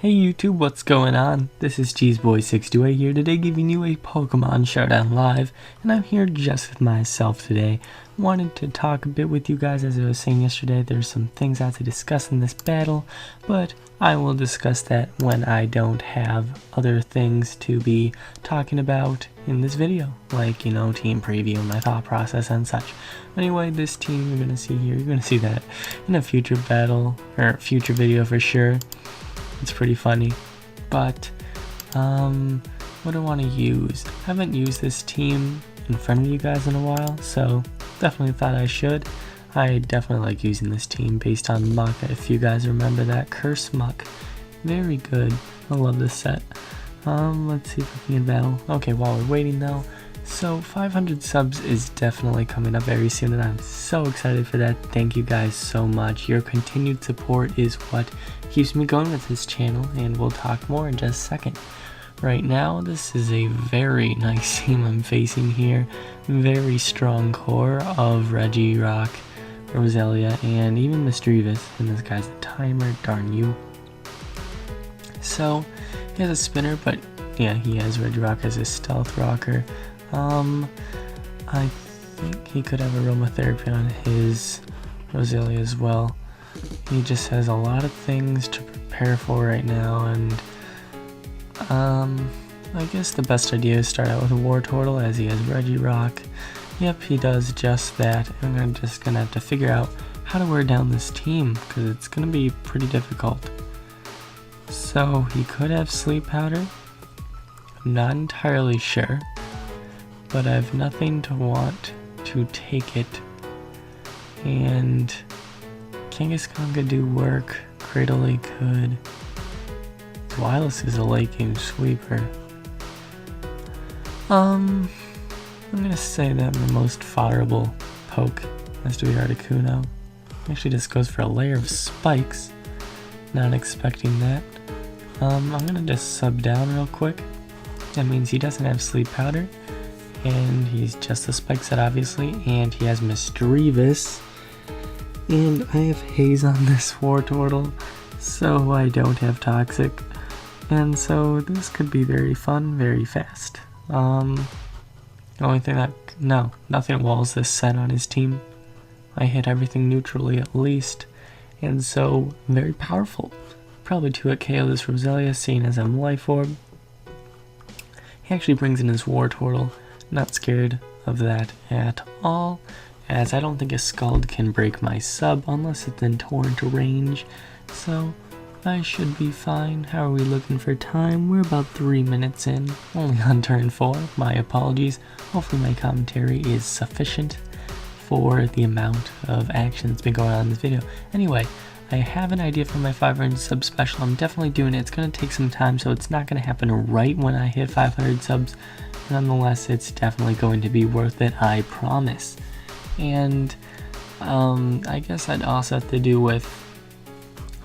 Hey YouTube, what's going on? This is Cheeseboy628 here today giving you a Pokemon Showdown live, and I'm here just with myself today. Wanted to talk a bit with you guys. As I was saying yesterday, there's some things I have to discuss in this battle, but I will discuss that when I don't have other things to be talking about in this video, like, you know, team preview, my thought process and such. Anyway, this team you're gonna see here, you're gonna see that in a future battle, or future video for sure. It's pretty funny, but what do I want to use? I haven't used this team in front of you guys in a while, so definitely thought I should. I definitely like using this team based on Muck, if you guys remember that. Curse Muck, very good. I love this set. Let's see if we can get battle. Okay, while we're waiting though, so 500 subs is definitely coming up very soon, and I'm so excited for that. Thank you guys so much. Your continued support is what keeps me going with this channel, and we'll talk more in just a second. Right now, this is a very nice team I'm facing here. Very strong core of Regirock, Roselia, and even Misdreavus. And this guy's a timer, darn you. So, he has a spinner, but yeah, he has Regirock as his stealth rocker. I think he could have aromatherapy on his Roselia as well. He just has a lot of things to prepare for right now, and I guess the best idea is start out with a Wartortle, as he has Regirock. Yep, he does just that, and I'm just gonna have to figure out how to wear down this team, because it's gonna be pretty difficult. So he could have Sleep Powder. I'm not entirely sure, but I have nothing to want to take it. And Kangaskhan could do work, Cradily could. Twilis is a late game sweeper. I'm gonna say that my most fodderable poke has to be Articuno. Actually just goes for a layer of spikes. Not expecting that. I'm gonna just sub down real quick. That means he doesn't have Sleep Powder, and he's just a spike set obviously, and he has Misdreavus. And I have Haze on this Wartortle, so I don't have Toxic. And so this could be very fun, very fast. The only thing that, no, nothing walls this set on his team. I hit everything neutrally at least, and so very powerful. Probably 2-hit KO this Roselia, seeing as I'm Life Orb. He actually brings in his Wartortle, not scared of that at all, as I don't think a Scald can break my sub unless it's in torrent range, so I should be fine. How are we looking for time? We're about 3 minutes in, only on turn 4, my apologies. Hopefully my commentary is sufficient for the amount of action that's been going on in this video. Anyway, I have an idea for my 500 sub special. I'm definitely doing it. It's going to take some time, so it's not going to happen right when I hit 500 subs. Nonetheless, it's definitely going to be worth it, I promise. And I guess I'd also have to do with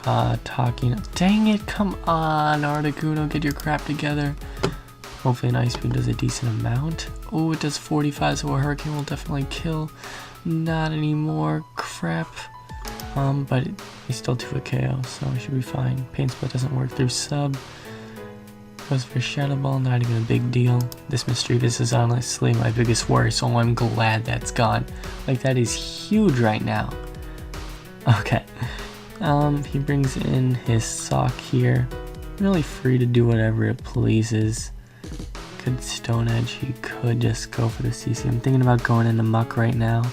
talking. Dang it, come on, Articuno, get your crap together. Hopefully an Ice Beam does a decent amount. Oh, it does 45, so a Hurricane will definitely kill. Not anymore, crap. But he's still 2-hit KO, so I should be fine. Pain Split doesn't work through sub. Goes for Shadow Ball, not even a big deal. This Misdreavus is honestly my biggest worry, so I'm glad that's gone. Like, that is huge right now. Okay. He brings in his Sock here. Really free to do whatever it pleases. Could Stone Edge, he could just go for the CC. I'm thinking about going into Muck right now.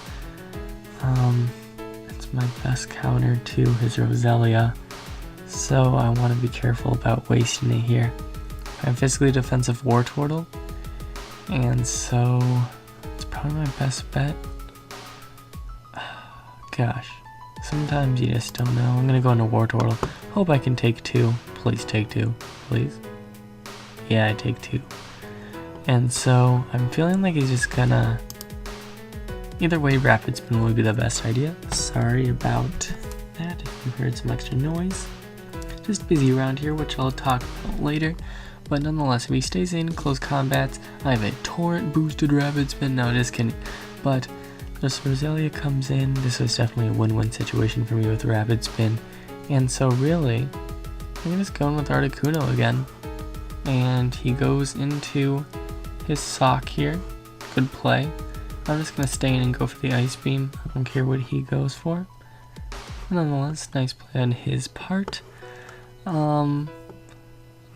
It's my best counter to his Roselia, so I want to be careful about wasting it here. I'm physically defensive Wartortle, and so it's probably my best bet. Gosh, sometimes you just don't know. I'm gonna go into Wartortle. Hope I can take 2. Please take 2, please. Yeah, I take 2. And so I'm feeling like he's just gonna. Either way, Rapid Spin would be the best idea. Sorry about that if you heard some extra noise. Just busy around here, which I'll talk about later. But nonetheless, if he stays in close combats, I have a torrent boosted Rapid Spin. No, just kidding. But this Roselia comes in. This is definitely a win-win situation for me with Rapid Spin. And so really, I'm just going with Articuno again. And he goes into his sock here. Good play. I'm just going to stay in and go for the Ice Beam. I don't care what he goes for. Nonetheless, nice play on his part.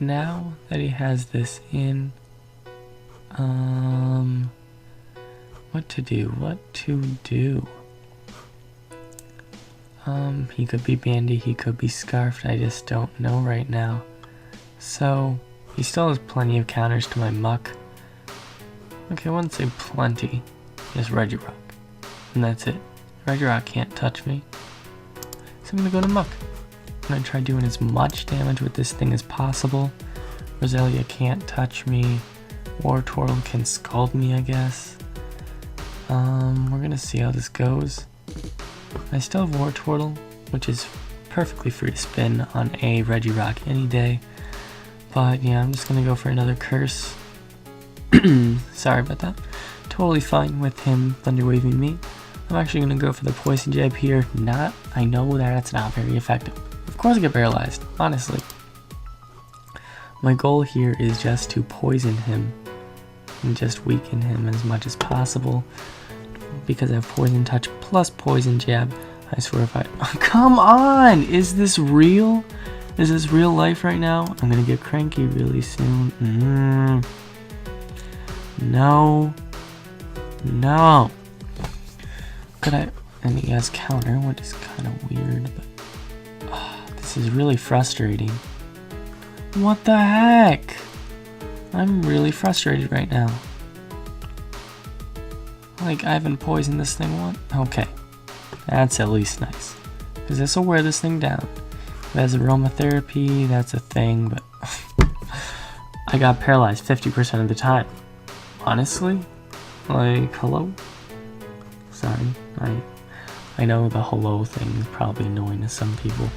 Now that he has this in, what to do? He could be Bandy, he could be Scarfed, I just don't know right now. So, he still has plenty of counters to my Muck. Okay, I wouldn't say plenty, just Regirock. And that's it. Regirock can't touch me. So I'm gonna go to Muck. I'm gonna try doing as much damage with this thing as possible. Roselia can't touch me. Wartortle can scald me, I guess. We're gonna see how this goes. I still have Wartortle, which is perfectly free to spin on a Regirock any day. But yeah, I'm just gonna go for another Curse. Sorry about that. Totally fine with him Thunder Waving me. I'm actually gonna go for the Poison Jab here. I know that's not very effective. Of course I get paralyzed, honestly. My goal here is just to poison him and just weaken him as much as possible. Because I have Poison Touch plus Poison Jab, I swear if I... Come on! Is this real? Is this real life right now? I'm gonna get cranky really soon. No. No. Could I... And he has counter, which is kind of weird, but... this is really frustrating. What the heck? I'm really frustrated right now. Like, I haven't poisoned this thing once? Okay. That's at least nice. Because this will wear this thing down. If it has aromatherapy, that's a thing, but... I got paralyzed 50% of the time. Honestly? Like, hello? Sorry. I know the hello thing is probably annoying to some people.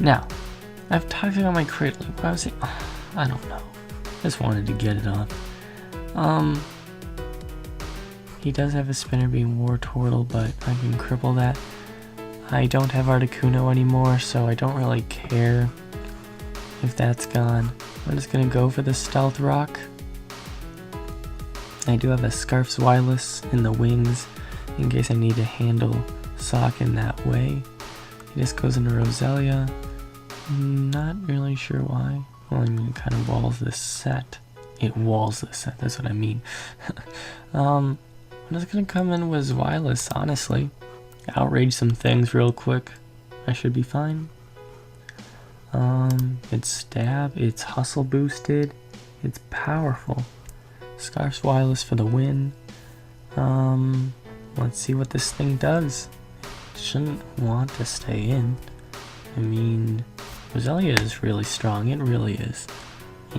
Now, I have Toxic on my Cradle. What I was saying... I don't know. Just wanted to get it off. He does have a Spinner Beam Wartortle, but I can cripple that. I don't have Articuno anymore, so I don't really care if that's gone. I'm just gonna go for the Stealth Rock. I do have a Scarf's Wireless in the wings in case I need to handle Sock in that way. He just goes into Roselia. Not really sure why. Well, I mean, it kind of walls this set. It walls this set, that's what I mean. I'm just gonna come in with Wireless, honestly. Outrage some things real quick. I should be fine. It's Stab, it's Hustle boosted, it's powerful. Scarf's Wireless for the win. Let's see what this thing does. It shouldn't want to stay in. I mean, Roselia is really strong, it really is.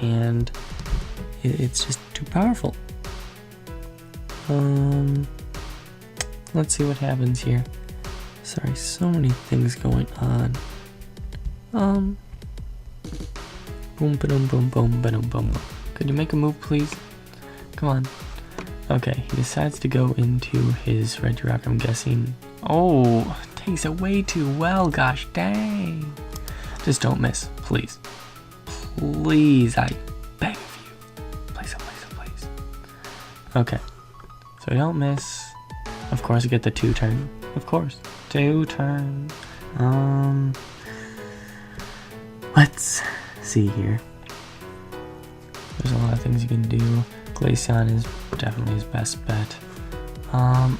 And it's just too powerful. Let's see what happens here. Sorry, so many things going on. Boom, ba-dum, boom, boom, ba-dum, boom. Could you make a move, please? Come on. Okay, he decides to go into his Regirock, I'm guessing. Oh, takes it way too well, gosh dang. Just don't miss, please. Please, I beg of you. Please, please, please. Okay, so I don't miss. Of course, I get the 2-turn. Of course, 2-turn. Let's see here. There's a lot of things you can do. Glaceon is definitely his best bet.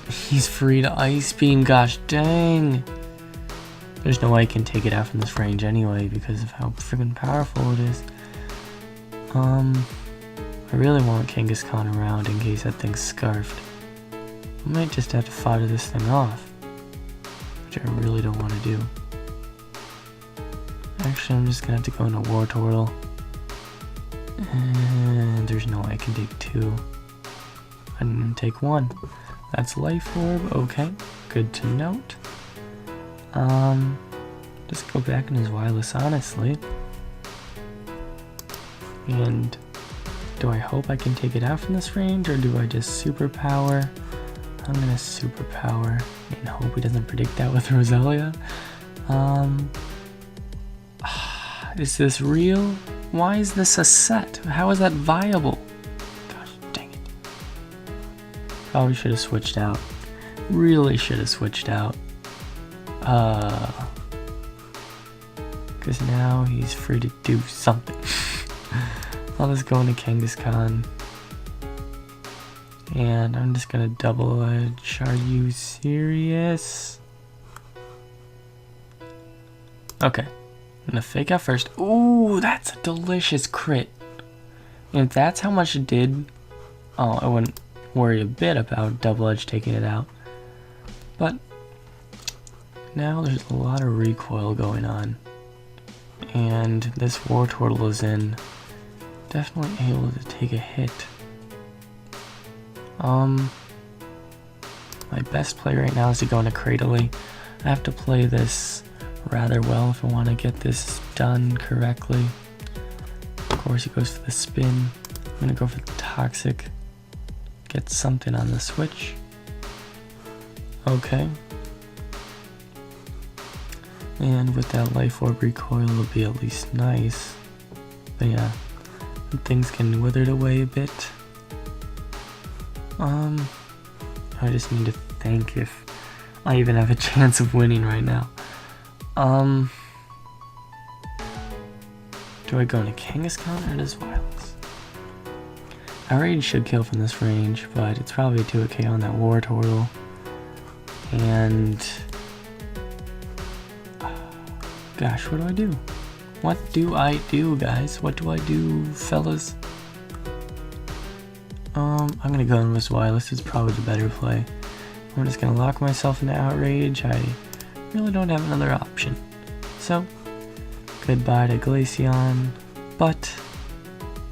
He's free to Ice Beam, gosh dang. There's no way I can take it out from this range anyway because of how friggin' powerful it is. I really want Kangaskhan around in case that thing's scarfed. I might just have to fire this thing off, which I really don't want to do. Actually, I'm just gonna have to go into Wartortle. And there's no way I can take 2. I didn't take 1. That's Life Orb, okay. Good to note. Just go back in his Wireless, honestly. And do I hope I can take it out from this range, or do I just Superpower? I'm gonna Superpower and hope he doesn't predict that with Roselia. Is this real? Why is this a set? How is that viable? Gosh, dang it. Probably should have switched out. Really should have switched out. Because now he's free to do something. I'll just go into Kangaskhan. And I'm just gonna double edge. Are you serious? Okay. I'm gonna fake out first. Ooh, that's a delicious crit. And if that's how much it did, oh, I wouldn't worry a bit about double edge taking it out. But now there's a lot of recoil going on. And this War Turtle is in. Definitely able to take a hit. My best play right now is to go into Cradily. I have to play this rather well if I want to get this done correctly. Of course, he goes for the spin. I'm going to go for the Toxic. Get something on the switch. Okay. And with that Life Orb recoil, it'll be at least nice. But yeah, things can wither away a bit. I just need to think if I even have a chance of winning right now. Do I go into Kangaskhan or does Wireless? Outrage should kill from this range, but it's probably a 2-KO on that War Turtle. And gosh, what do I do? What do I do, guys? What do I do, fellas? I'm gonna go in with Wireless. It's probably the better play. I'm just gonna lock myself into Outrage. I really don't have another option. So, goodbye to Glaceon. But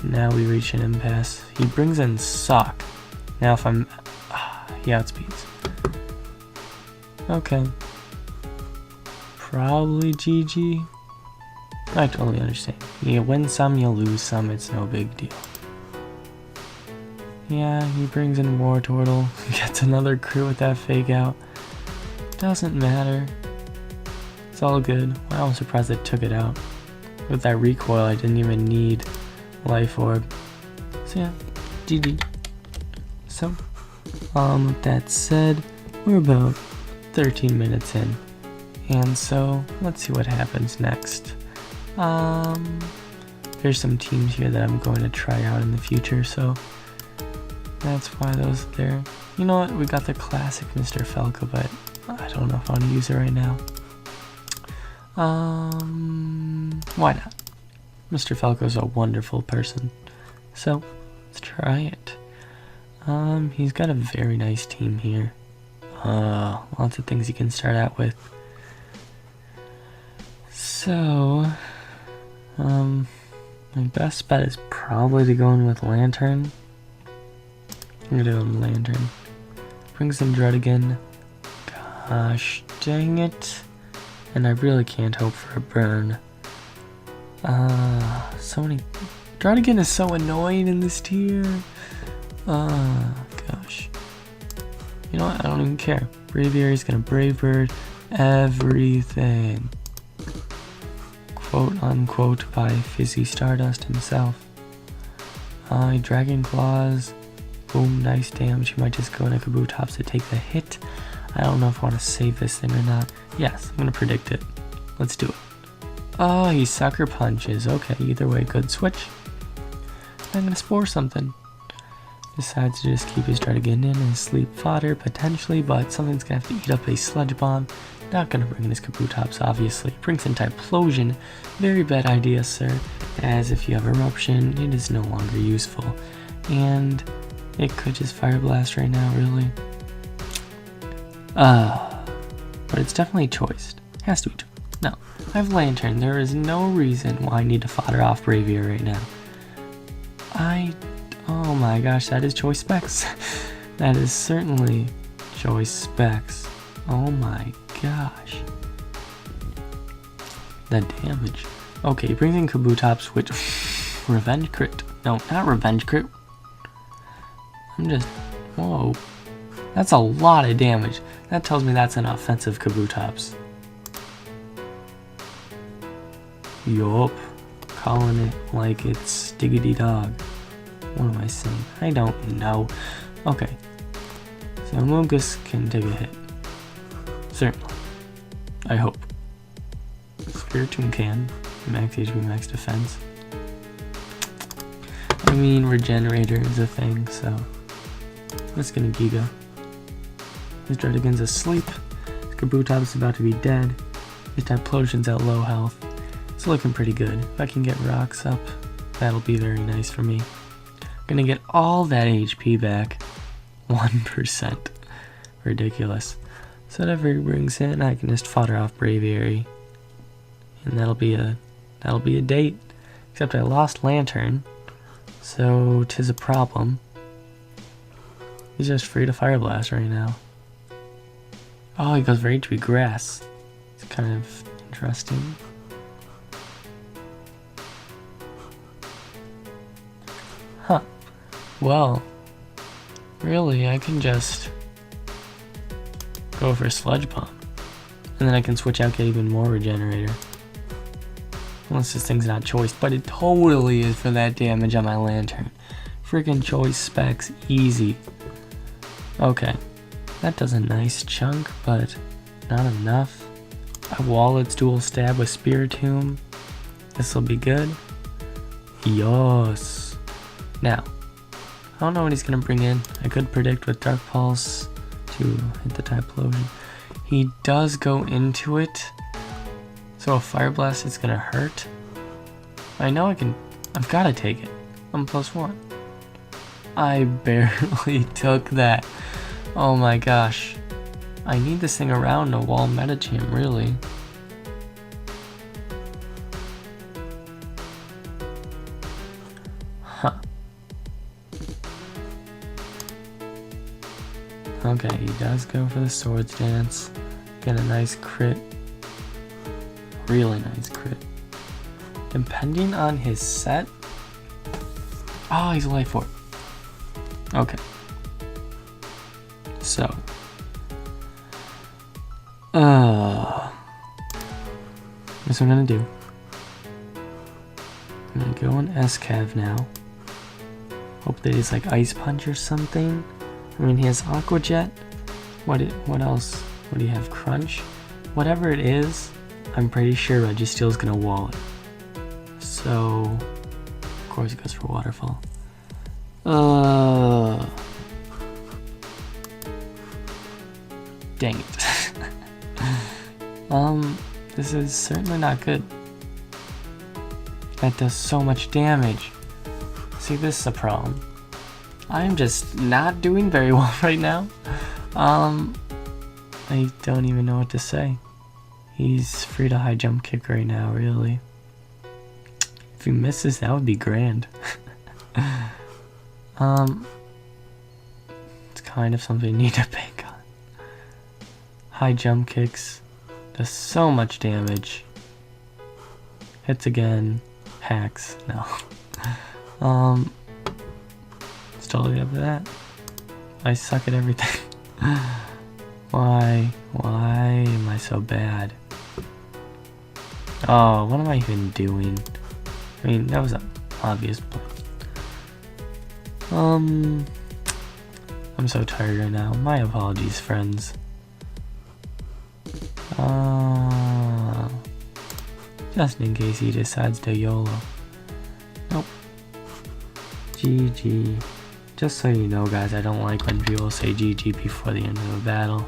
now we reach an impasse. He brings in Sock. Now if I'm... he outspeeds. Okay. Probably GG. I totally understand. You win some, you lose some. It's no big deal. Yeah, he brings in War Turtle. Gets another crit with that fake out. Doesn't matter. It's all good. Wow, I'm surprised I took it out. With that recoil, I didn't even need Life Orb. So yeah, GG. So, with that said, we're about 13 minutes in. And so, let's see what happens next. There's some teams here that I'm going to try out in the future, so that's why those are there. You know what, we got the classic Mr. Falco, but I don't know if I want to use it right now. Why not? Mr. Falco's a wonderful person. So, let's try it. He's got a very nice team here. Lots of things you can start out with. So, my best bet is probably to go in with Lantern. I'm gonna go in Lantern. Brings in Druddigan. Gosh dang it. And I really can't hope for a burn. So many... Druddigan is so annoying in this tier. Gosh. You know what? I don't even care. Braviary's gonna Brave Bird everything. Quote unquote by Fizzy Stardust himself. Dragon Claws. Boom, nice damage. You might just go into Kabutops to take the hit. I don't know if I want to save this thing or not. Yes, I'm gonna predict it. Let's do it. Oh, he Sucker Punches. Okay, either way, good switch. I'm gonna Spore something. Decides to just keep his Druddigan in and sleep fodder, potentially, but something's gonna have to eat up a Sludge Bomb. Not gonna bring in his Kabutops, obviously. Brings in Typhlosion. Very bad idea, sir, as if you have Eruption, it is no longer useful. And it could just Fire Blast right now, really. But it's definitely choiced. Has to be choiced. No, I have Lantern. There is no reason why I need to fodder off Braviary right now. Oh my gosh, that is choice specs. That is certainly choice specs. Oh my gosh. The damage. Okay, he brings in Kabutops, which... Revenge Crit. No, not Revenge Crit. I'm just... Whoa. That's a lot of damage. That tells me that's an offensive Kabutops. Yup. calling it like it's diggity dog. What am I saying? I don't know. Okay. So Amogus can take a hit. Certainly. I hope. Spiritomb can. Max HP, max defense. I mean, Regenerator is a thing, so I'm just gonna Giga. His Dredigan's asleep. His Kabutops about to be dead. His Typhlosion's at low health. It's looking pretty good. If I can get rocks up, that'll be very nice for me. Gonna get all that HP back. 1%. Ridiculous. So whatever he brings in, I can just fodder off Braviary. And that'll be a date. Except I lost Lantern. So 'tis a problem. He's just free to Fire Blast right now. Oh, he goes for HP Grass. It's kind of interesting. Huh. Well, really, I can just go for Sludge Bomb. And then I can switch out, get even more Regenerator. Unless this thing's not choice, but it totally is for that damage on my Lantern. Freaking choice specs, easy. Okay, that does a nice chunk, but not enough. I wall its dual stab with Spiritomb. This will be good. Yes. Now, I don't know what he's gonna bring in. I could predict with Dark Pulse to hit the Typhlosion. He does go into it, so a Fire Blast is gonna hurt. I know I've gotta take it. I'm +1. I barely took that. Oh my gosh. I need this thing around to wall Medicham, really. Huh. Okay, he does go for the Swords Dance. Get a nice crit. Really nice crit. Depending on his set. Oh, he's a Life Orb. Okay. So. That's what I'm gonna do. I'm gonna go on S-Cav now. Hope that he's like Ice Punch or something. I mean, he has Aqua Jet. What else? What do you have? Crunch? Whatever it is, I'm pretty sure Registeel's gonna wall it. So, of course it goes for Waterfall. Dang it. This is certainly not good. That does so much damage. See, this is a problem. I'm just not doing very well right now. I don't even know what to say. He's free to high jump kick right now, really. If he misses, that would be grand. It's kind of something you need to bank on. High jump kicks does so much damage. Hits again, hacks, no. It's totally up to that. I suck at everything. Why am I so bad? Oh, what am I even doing? I mean, that was an obvious play. I'm so tired right now. My apologies, friends. Just in case he decides to YOLO. Nope. GG. Just so you know, guys, I don't like when people say GG before the end of a battle.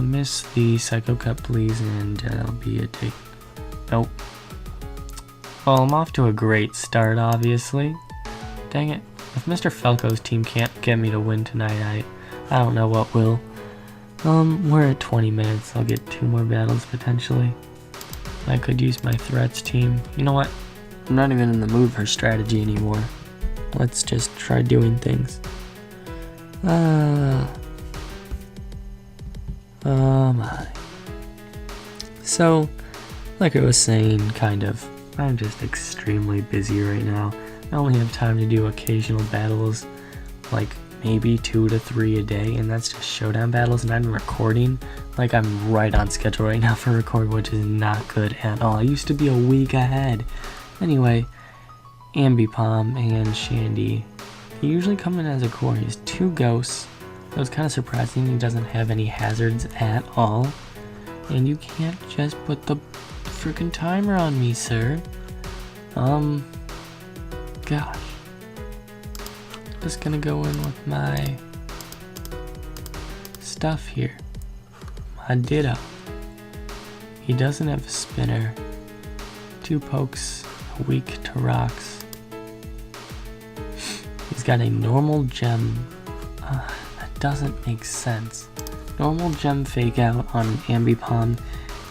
Miss the Psycho Cut, please, and that'll be a take. Nope. Well, I'm off to a great start, obviously. Dang it. If Mr. Falco's team can't get me to win tonight, I don't know what will. We're at 20 minutes. I'll get 2 more battles, potentially. I could use my threats team. You know what? I'm not even in the mood for strategy anymore. Let's just try doing things. Oh my. So, like I was saying, kind of, I'm just extremely busy right now. I only have time to do occasional battles, like maybe 2 to 3 a day, and that's just showdown battles, and I'm recording. Like, I'm right on schedule right now for record, which is not good at all. I used to be a week ahead. Anyway, Ambipom and Shandy, they usually come in as a core. He has 2 ghosts. So it's kind of surprising he doesn't have any hazards at all. And you can't just put the freaking timer on me, sir. Gosh. Just gonna go in with my stuff here. My Ditto. He doesn't have a spinner. 2 pokes, weak to rocks. He's got a normal gem. That doesn't make sense. Normal gem fake out on Ambipom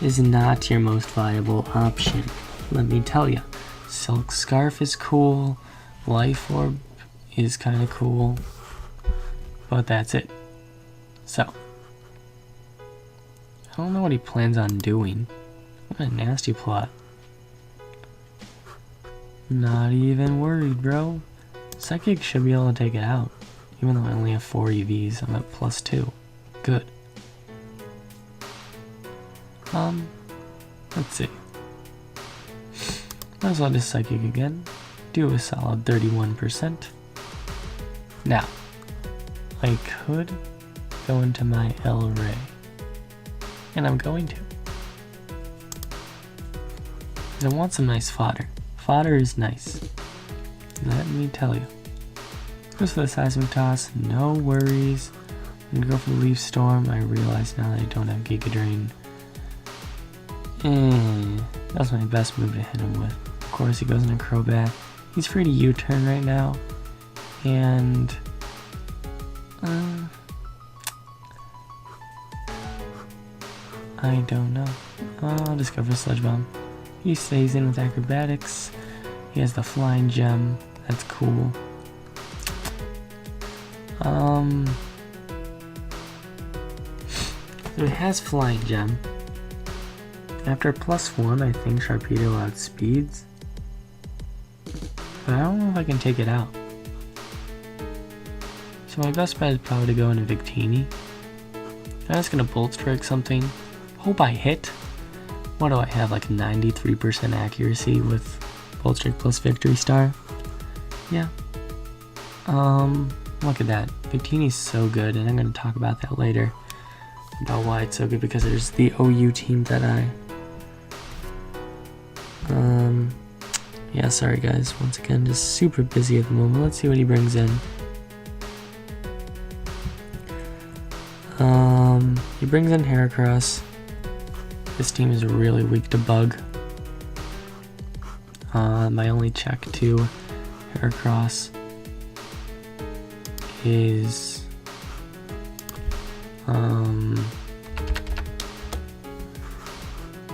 is not your most viable option. Let me tell you. Silk Scarf is cool. Life Orb is kind of cool. But that's it. So. I don't know what he plans on doing. What a nasty plot. Not even worried, bro. Psychic should be able to take it out. Even though I only have 4 EVs, I'm at +2. Good. Let's see. Might as well just Psychic again. Do a solid 31%. Now, I could go into my El Rey. And I'm going to. I want some nice fodder. Fodder is nice. Let me tell you. Goes for the Seismic Toss, no worries. I'm gonna go for the Leaf Storm. I realize now that I don't have Giga Drain. That was my best move to hit him with. Of course, he goes into Crobat. He's free to U-turn right now. And I don't know. I'll just go for Sludge Bomb. He stays in with Acrobatics. He has the Flying Gem. That's cool. So it has Flying Gem. After +1, I think Sharpedo outspeeds. But I don't know if I can take it out. So my best bet is probably to go into Victini. I'm just gonna Bolt Strike something. Hope I hit. What do I have, like 93% accuracy with Bolt Strike plus Victory Star? Yeah. Look at that. Victini's so good, and I'm going to talk about that later. About why it's so good, because there's the OU team that yeah, sorry guys. Once again, just super busy at the moment. Let's see what he brings in. He brings in Heracross. This team is really weak to bug. My only check to Heracross is my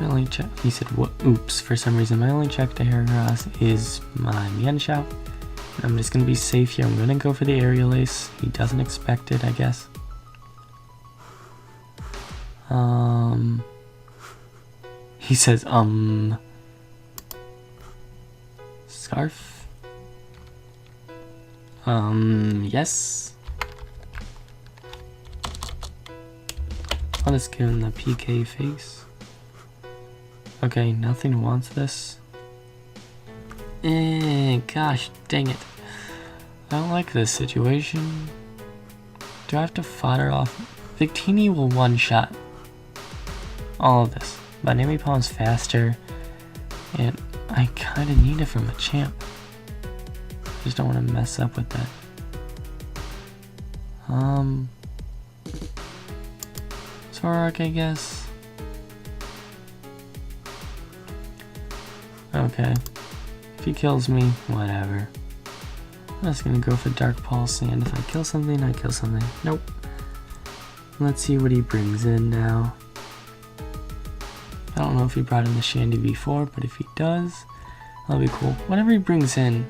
only check. He said what? Oops! For some reason, my only check to Heracross is my Mienshao. I'm just gonna be safe here. I'm gonna go for the Aerial Ace. He doesn't expect it, I guess. He says, Scarf? Yes? I'll just give him the PK face. Okay, nothing wants this. Gosh, dang it. I don't like this situation. Do I have to fodder off? Victini will one-shot all of this. But Ambipom's faster, and I kind of need it from a champ. I just don't want to mess up with that. Zoroark, I guess. Okay. If he kills me, whatever. I'm just gonna go for Dark Pulse, and if I kill something, I kill something. Nope. Let's see what he brings in now. I don't know if he brought in the Shandy before, but if he does, that'll be cool. Whatever he brings in,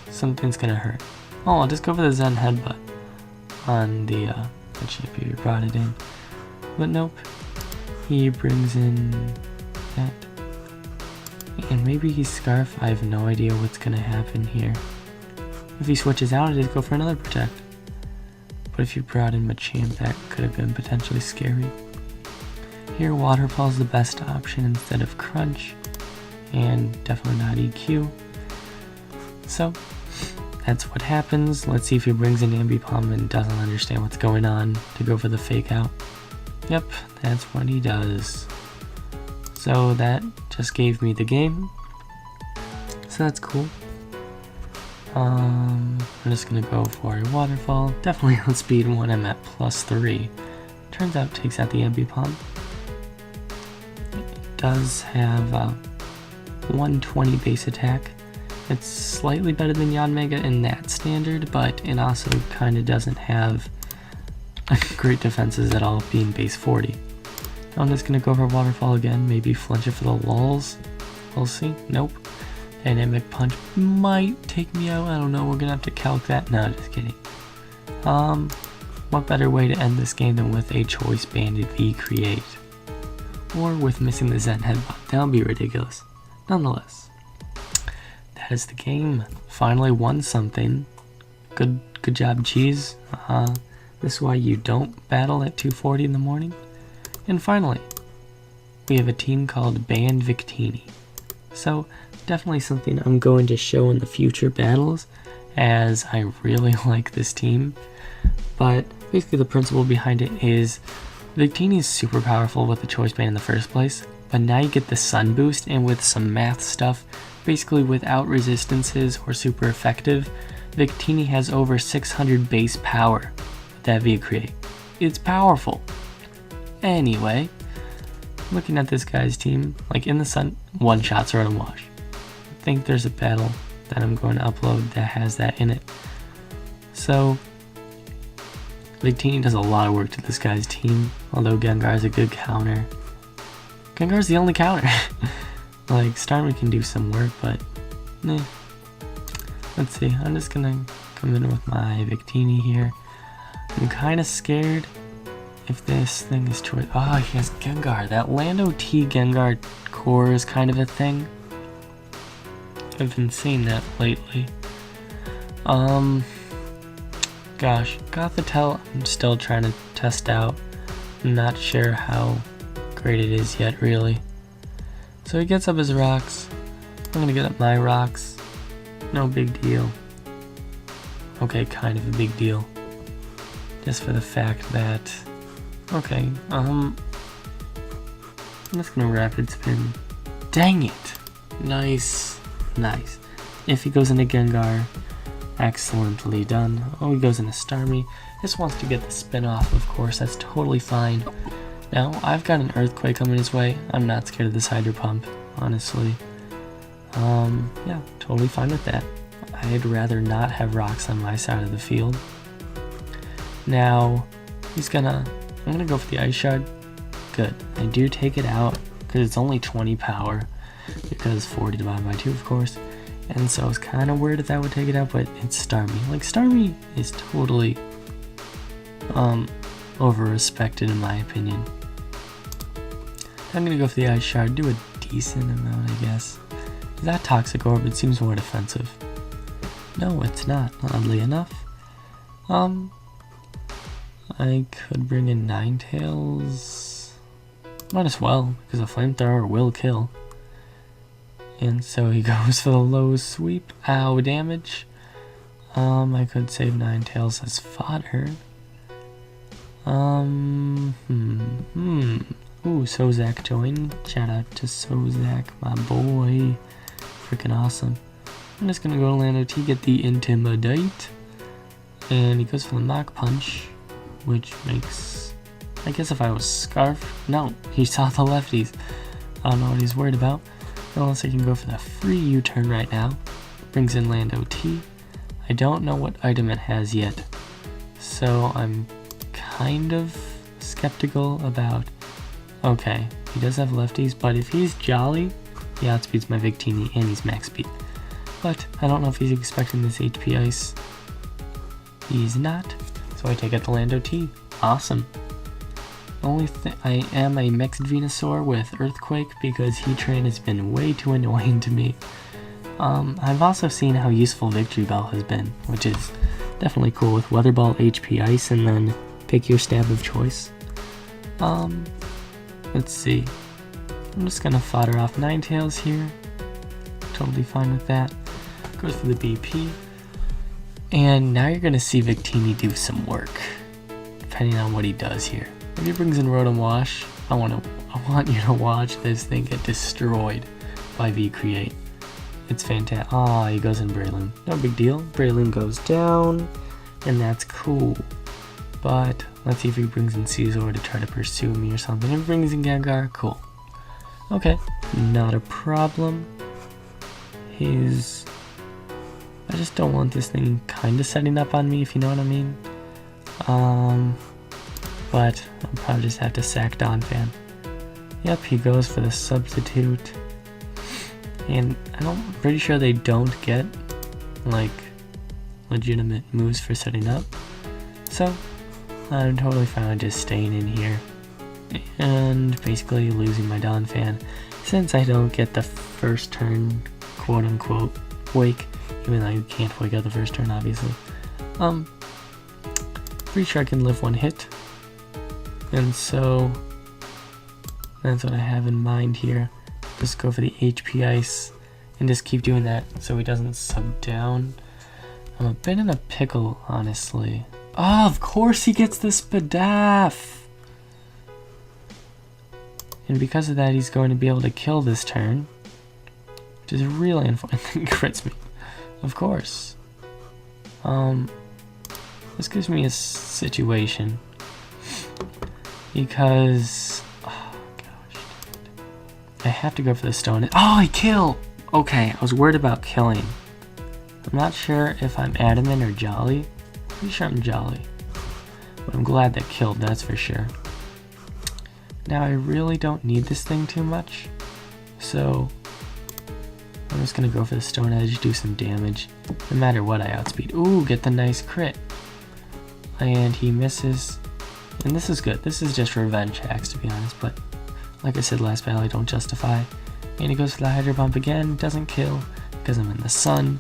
something's gonna hurt. Oh, I'll just go for the Zen Headbutt on the champion who brought it in. But nope, he brings in that. And maybe he's Scarf. I have no idea what's gonna happen here. If he switches out, I just go for another Protect. But if you brought in Machamp, that could have been potentially scary. Here, Waterfall is the best option instead of Crunch. and definitely not EQ. So that's what happens. Let's see if he brings in Ambipom and doesn't understand what's going on to go for the fake out. Yep, that's what he does. So that just gave me the game. So that's cool. I'm just gonna go for a waterfall. Definitely on speed 1, I'm at +3. Turns out takes out the Ambipom. It does have 120 base attack. It's slightly better than Yanmega in that standard, but it also kind of doesn't have great defenses at all, being base 40. I'm just gonna go for waterfall again, maybe flinch it for the lulls. We'll see. Nope. Dynamic punch might take me out. I don't know. We're gonna have to calc that. No, just kidding. What better way to end this game than with a choice banded V create? Or with missing the Zen headbutt. That would be ridiculous. Nonetheless, that is the game. Finally won something. Good job, Cheese. This is why you don't battle at 2:40 in the morning. And finally, we have a team called Band Victini. So definitely something I'm going to show in the future battles, as I really like this team. But basically the principle behind it is Victini is super powerful with the choice band in the first place, but now you get the sun boost, and with some math stuff, basically without resistances or super effective, Victini has over 600 base power with that V create. It's powerful. Anyway, looking at this guy's team, like in the sun, one shots are gonna wash. I think there's a battle that I'm going to upload that has that in it. So Victini does a lot of work to this guy's team, although Gengar is a good counter. Gengar's the only counter. Like, Starmie can do some work, but eh. Let's see, I'm just gonna come in with my Victini here. I'm kind of scared if this thing is choice. Oh, he has Gengar. That Lando T Gengar core is kind of a thing. I've been seeing that lately. Gosh, Gothitelle I'm still trying to test out. I'm not sure how great it is yet, really. So he gets up his rocks. I'm gonna get up my rocks. No big deal. Okay, kind of a big deal. Just for the fact that... Okay, I'm just gonna rapid spin. Dang it! Nice. Nice. If he goes into Gengar, excellently done. Oh, he goes into Starmie. Just wants to get the spin off, of course. That's totally fine. Now, I've got an Earthquake coming his way. I'm not scared of this Hydro Pump, honestly. Yeah, totally fine with that. I'd rather not have rocks on my side of the field. Now, I'm gonna go for the Ice Shard. Good. I do take it out, because it's only 20 power, because 40 divided by 2, of course. And so I was kind of worried if that would take it out, but it's Starmie. Like, Starmie is totally over-respected in my opinion. I'm gonna go for the Ice Shard, do a decent amount, I guess. That Toxic Orb, it seems more defensive. No, it's not, oddly enough. I could bring in Ninetales. Might as well, because a Flamethrower will kill. And so he goes for the low sweep. Ow, damage. I could save Ninetales as fodder. Ooh, Sozak joined. Shout out to Sozak, my boy. Freaking awesome. I'm just gonna go to Lando T, get the Intimidate. And he goes for the Mach Punch, which makes... I guess if I was Scarf... No, he saw the lefties. I don't know what he's worried about. Unless I can go for the free U-turn right now. Brings in Lando T. I don't know what item it has yet. So I'm kind of skeptical about... Okay, he does have lefties, but if he's Jolly, he outspeeds my Victini and he's max speed. But I don't know if he's expecting this HP Ice. He's not. So I take out the Lando T. Awesome. Only I am a mixed Venusaur with Earthquake because Heatran has been way too annoying to me. I've also seen how useful Victory Bell has been, which is definitely cool with Weather Ball, HP Ice, and then pick your stab of choice. Let's see. I'm just gonna fodder off Ninetales here. totally fine with that. Goes for the BP. And now you're going to see Victini do some work, depending on what he does here. If he brings in Rotom Wash, I want you to watch this thing get destroyed by V-Create. It's fantastic. Ah, he goes in Breloom. No big deal. Breloom goes down, and that's cool. But let's see if he brings in Caesar to try to pursue me or something. If he brings in Gengar, cool. Okay, not a problem. I just don't want this thing kind of setting up on me, if you know what I mean. But I'll probably just have to sack Donphan. Yep, he goes for the substitute. And I'm pretty sure they don't get, like, legitimate moves for setting up. So, I'm totally fine with just staying in here. And basically losing my Donphan. Since I don't get the first turn, quote-unquote, wake. Even though you can't wake up the first turn, obviously. Pretty sure I can live one hit. And so, that's what I have in mind here. Just go for the HP Ice and just keep doing that so he doesn't sub down. I'm a bit in a pickle, honestly. Oh, of course he gets the Spadaf! And because of that, he's going to be able to kill this turn. Which is really unfortunate. He crits me. Of course. This gives me a situation. Because... oh, gosh. I have to go for the stone. Oh, I kill! Okay, I was worried about killing. I'm not sure if I'm adamant or jolly. Pretty sure I'm jolly. But I'm glad that killed, that's for sure. Now, I really don't need this thing too much. So... I'm just gonna go for the Stone Edge, do some damage. No matter what, I outspeed. Ooh, get the nice crit. And he misses. And this is good. This is just revenge hacks, to be honest. But like I said last battle, I don't justify. And he goes for the Hydro Pump again. Doesn't kill because I'm in the sun.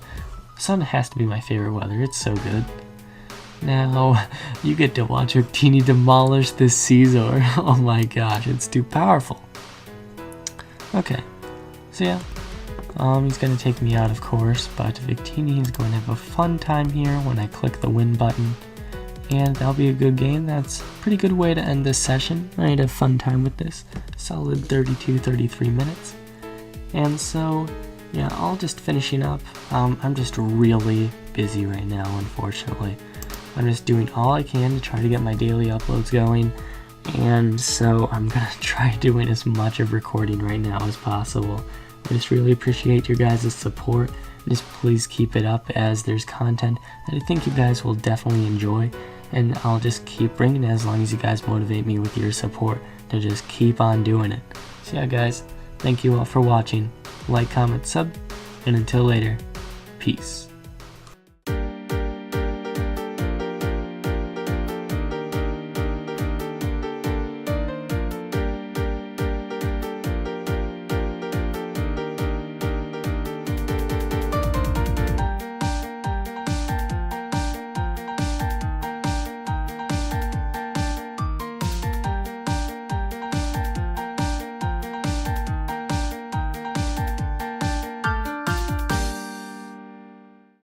Sun has to be my favorite weather. It's so good. Now, you get to watch Victini demolish this Caesar. Oh my gosh, it's too powerful. Okay, so yeah. He's going to take me out, of course, but Victini is going to have a fun time here when I click the win button. And that'll be a good game. That's a pretty good way to end this session. I had a fun time with this. Solid 32-33 minutes. And so, yeah, all just finishing up. I'm just really busy right now, unfortunately. I'm just doing all I can to try to get my daily uploads going. And so I'm going to try doing as much of recording right now as possible. I just really appreciate your guys' support. Just please keep it up, as there's content that I think you guys will definitely enjoy, and I'll just keep bringing it as long as you guys motivate me with your support to just keep on doing it. So yeah guys, thank you all for watching. Like, comment, sub, and until later, peace.